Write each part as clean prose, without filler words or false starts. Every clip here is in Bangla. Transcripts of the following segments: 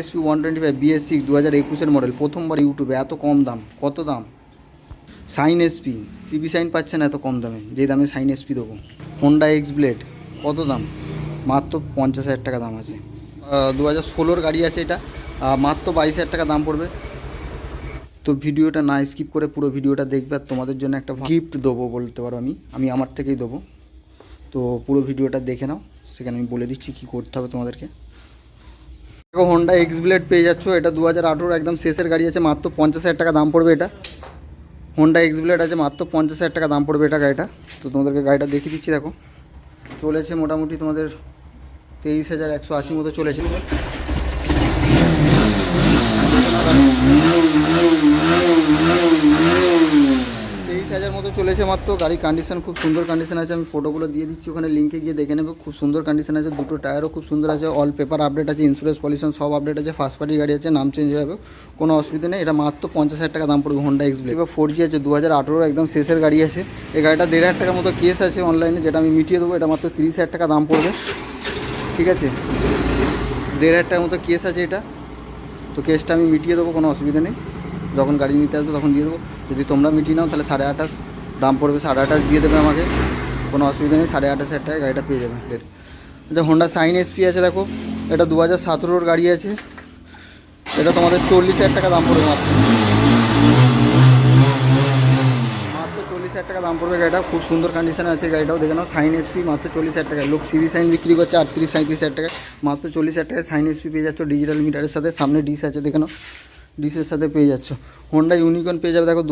SP125 BS6 2021 মডেল, প্রথমবার ইউটিউবে এত কম দাম। কত দাম? সাইন এসপি, সিবি সাইন পাচ্ছেন এত কম দামে, যে দামে সাইন এসপি দেবো। হোন্ডা এক্স ব্লেড, কত দাম? মাত্র 50,000 টাকা দাম আছে। 2016 গাড়ি আছে এটা, মাত্র 22,000 টাকা দাম পড়বে। তো ভিডিওটা না স্কিপ করে পুরো ভিডিওটা দেখবে, আর তোমাদের জন্য একটা গিফট দেবো বলতে পারো। আমি আমার থেকেই দেবো। তো পুরো ভিডিওটা দেখে নাও, সেখানে আমি বলে দিচ্ছি কী করতে হবে তোমাদেরকে। দেখো, হোন্ডা এক্স ব্লেড পেয়ে যাচ্ছ। এটা 2018 একদম শেষের গাড়ি আছে, মাত্র 50,000 টাকা দাম পড়বে। এটা হোন্ডা এক্স ব্লেড আছে, মাত্র 50,000 টাকা দাম পড়বে এটা গাড়িটা। তো তোমাদেরকে গাড়িটা দেখিয়ে দিচ্ছি। দেখো, চলেছে মোটামুটি তোমাদের 23,180 মতো চলেছে। 23,000 মতো চলেছে মাত্র। গাড়ির কন্ডিশন খুব সুন্দর কন্ডিশন আছে। আমি ফটোগুলো দিয়ে দিচ্ছি, ওখানে লিঙ্কে গিয়ে দেখে নেবে। খুব সুন্দর কন্ডিশন আছে, দুটো টায়ারও খুব সুন্দর আছে, অল পেপার আপডেট আছে, ইন্স্যুরেন্স পলিউশন সব আপডেট আছে, ফার্স্ট পার্টি গাড়ি আছে, নাম চেঞ্জ হয়ে যাবে, কোনো অসুবিধা নেই। এটা মাত্র 50,000 টাকা দাম পড়বে হোন্ডা এক্স ব্লেড। এবার 4G আছে, 2018 একদম শেষের গাড়ি আছে। এই গাড়িটা 1,500 টাকার মতো কেস আছে অনলাইনে, যেটা আমি মিটিয়ে দেবো। এটা মাত্র 30,000 টাকা দাম পড়বে, ঠিক আছে? 1,500 টাকার মতো কেস আছে এটা। তো কেসটা আমি মিটিয়ে দেবো, কোনো অসুবিধা নেই। যখন গাড়ি নিতে আসবে তখন দিয়ে দেবো। যদি তোমরা মিটিয়ে নাও তাহলে 28,500 দাম পড়বে। 28,500 দিয়ে দেবে আমাকে, কোনো অসুবিধা নেই। 28,500 টাকায় গাড়িটা পেয়ে যাবে। আচ্ছা, হোন্ডা সাইন এসপি আছে। দেখো, এটা 2017 গাড়ি আছে। এটা তোমাদের 40,000 টাকা দাম পড়বে মাত্র। 40,000 টাকা দাম পড়বে গাড়িটা। খুব সুন্দর কন্ডিশনে আছে গাড়িটাও, দেখে নাও। সাইন এসপি মাত্র 40,000 টাকায়। লোক সিবি সাইন বিক্রি করছে 38-37,000 টাকায়, মাত্র 40,000 টাকায় সাইন এসপি পেয়ে যাচ্ছ। ডিজিটাল মিটারের সাথে, সামনে ডিস আছে, দেখে নাও। ডিসের সাথে পেয়ে যাচ্ছ। হোন্ডা ইউনিকর্ন পেয়ে যাবে। দেখো,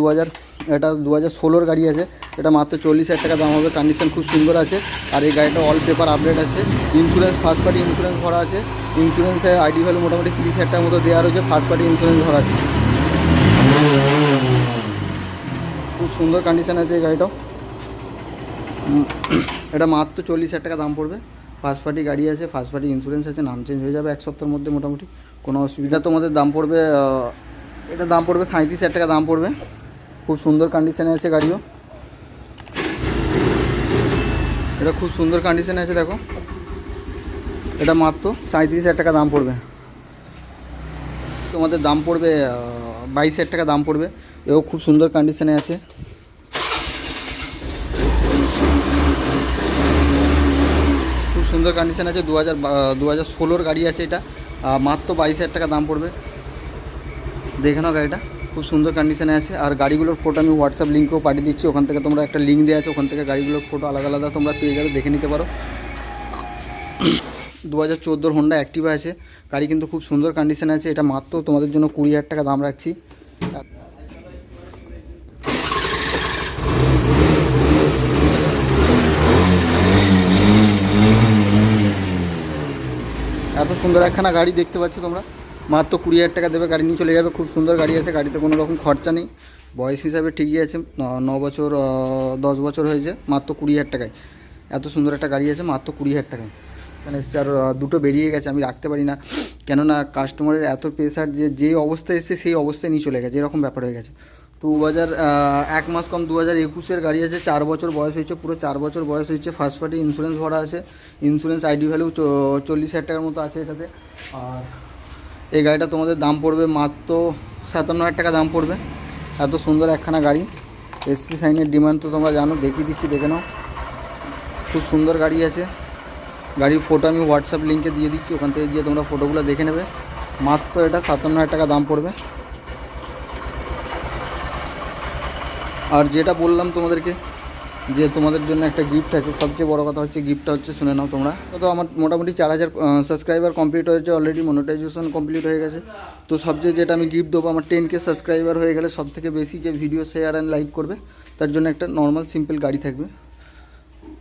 এটা 2016 গাড়ি আছে। এটা মাত্র 40,000 টাকা দাম হবে। কন্ডিশন খুব সুন্দর আছে। আর এই গাড়িটা অল পেপার আপডেট আছে, ইন্স্যুরেন্স ফার্স্ট পার্টি ইন্স্যুরেন্স ভরা আছে। ইন্স্যুরেন্সের আইডি ভ্যালু মোটামুটি 30,000 টাকার মতো দেওয়া রয়েছে। ফার্স্ট পার্টি ইন্স্যুরেন্স ভরা আছে। খুব সুন্দর কন্ডিশন আছে এই গাড়িটাও। এটা মাত্র 40,000 টাকা দাম পড়বে। ফার্স্ট পার্টি গাড়ি আছে, ফার্স্ট পার্টি ইন্স্যুরেন্স আছে, নাম চেঞ্জ হয়ে যাবে 1 সপ্তাহের মধ্যে মোটামুটি, কোনো অসুবিধা। তোমাদের দাম পড়বে, এটা দাম পড়বে 37,000 টাকা দাম পড়বে। খুব সুন্দর কন্ডিশনে আছে গাড়িও। এটা খুব সুন্দর কন্ডিশনে আছে। দেখো, এটা মাত্র 37,000 টাকা দাম পড়বে। তোমাদের দাম পড়বে 22,000 টাকা দাম পড়বে। এও খুব সুন্দর কন্ডিশনে আছে। খুব সুন্দর কন্ডিশন আছে। 2016 গাড়ি আছে এটা, মাত্র 22,000 টাকা দাম পড়বে। দেখে নাও গাড়িটা, খুব সুন্দর কন্ডিশনে আছে। আর গাড়িগুলোর ফটো আমি হোয়াটসঅ্যাপ লিঙ্কেও পাঠিয়ে দিচ্ছি। ওখান থেকে তোমরা একটা লিঙ্ক দেওয়া আছে, ওখান থেকে গাড়িগুলোর ফটো আলাদা আলাদা তোমরা পেয়ে যাবে, দেখে নিতে পারো। 2014 হোন্ডা অ্যাক্টিভা আছে। গাড়ি কিন্তু খুব সুন্দর কন্ডিশনে আছে। এটা মাত্র তোমাদের জন্য 20,000 টাকা দাম রাখছি। এত সুন্দর একখানা গাড়ি দেখতে পাচ্ছ তোমরা, মাত্র 20,000 টাকা দেবে, গাড়ি নিয়ে চলে যাবে। খুব সুন্দর গাড়ি আছে, গাড়িতে কোনো রকম খরচা নেই। বয়স হিসাবে ঠিকই আছে, 9 বছর 10 বছর হয়েছে। মাত্র 20,000 টাকায় এত সুন্দর একটা গাড়ি আছে, মাত্র 20,000 টাকায়। এখানে এসছে, আর দুটো বেরিয়ে গেছে, আমি রাখতে পারি না, কেননা কাস্টমারের এত প্রেশার, যে অবস্থায় এসছে সেই অবস্থায় নিয়ে চলে গেছে, এরকম ব্যাপার হয়ে গেছে। তো 1 মাস কম 2021 গাড়ি আছে, 4 বছর বয়স হয়েছে, পুরো 4 বছর বয়স হয়েছে। ফার্স্ট পার্টি ইন্স্যুরেন্স ভরা আছে, ইন্স্যুরেন্স আইডি ভ্যালু 40,000 টাকার মতো আছে এটাতে। আর এই গাড়িটা তোমাদের দাম পড়বে মাত্র 57,000 টাকা দাম পড়বে। এত সুন্দর একখানা গাড়ি। এসপি সাইনের ডিমান্ড তো তোমরা জানো, দেখিয়ে দিচ্ছি, দেখে নাও। খুব সুন্দর গাড়ি আছে। গাড়ির ফটো আমি হোয়াটসঅ্যাপ লিঙ্কে দিয়ে দিচ্ছি, ওখান থেকে গিয়ে তোমরা ফটোগুলো দেখে নেবে। মাত্র এটা 57,000 টাকা দাম পড়বে। আর যেটা বললাম তোমাদেরকে, যে তোমাদের জন্য একটা গিফট আছে, সবচেয়ে বড় কথা হচ্ছে গিফটটা হচ্ছে, শুনে নাও তোমরা। তো আমার মোটামুটি 4,000 সাবস্ক্রাইবার কমপ্লিট হয়েছে অলরেডি, মনিটাইজেশন কমপ্লিট হয়ে গেছে। তো সবচেয়ে যেটা আমি গিফট দেবো, আমার 10K সাবস্ক্রাইবার হয়ে গেলে সবথেকে বেশি যে ভিডিও শেয়ার অ্যান্ড লাইক করবে, তার জন্য একটা নর্মাল সিম্পল গাড়ি থাকবে।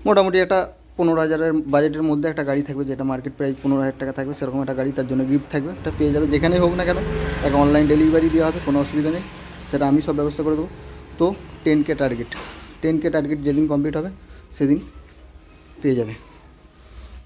মোটামুটি একটা 15,000-এর বাজেটের মধ্যে একটা গাড়ি থাকবে, যেটা মার্কেট প্রাইস 15,000 টাকা থাকবে, সেরকম একটা গাড়ি, তার জন্য গিফট থাকবে। একটা পেয়ে যাবে, যেখানেই হোক না কেন, একটা অনলাইন ডেলিভারি দেওয়া হবে, কোনো অসুবিধা নেই, সেটা আমি সব ব্যবস্থা করে দেবো। তো 10K টার্গেট যেদিন কমপ্লিট হবে সেদিন পেয়ে যাবে।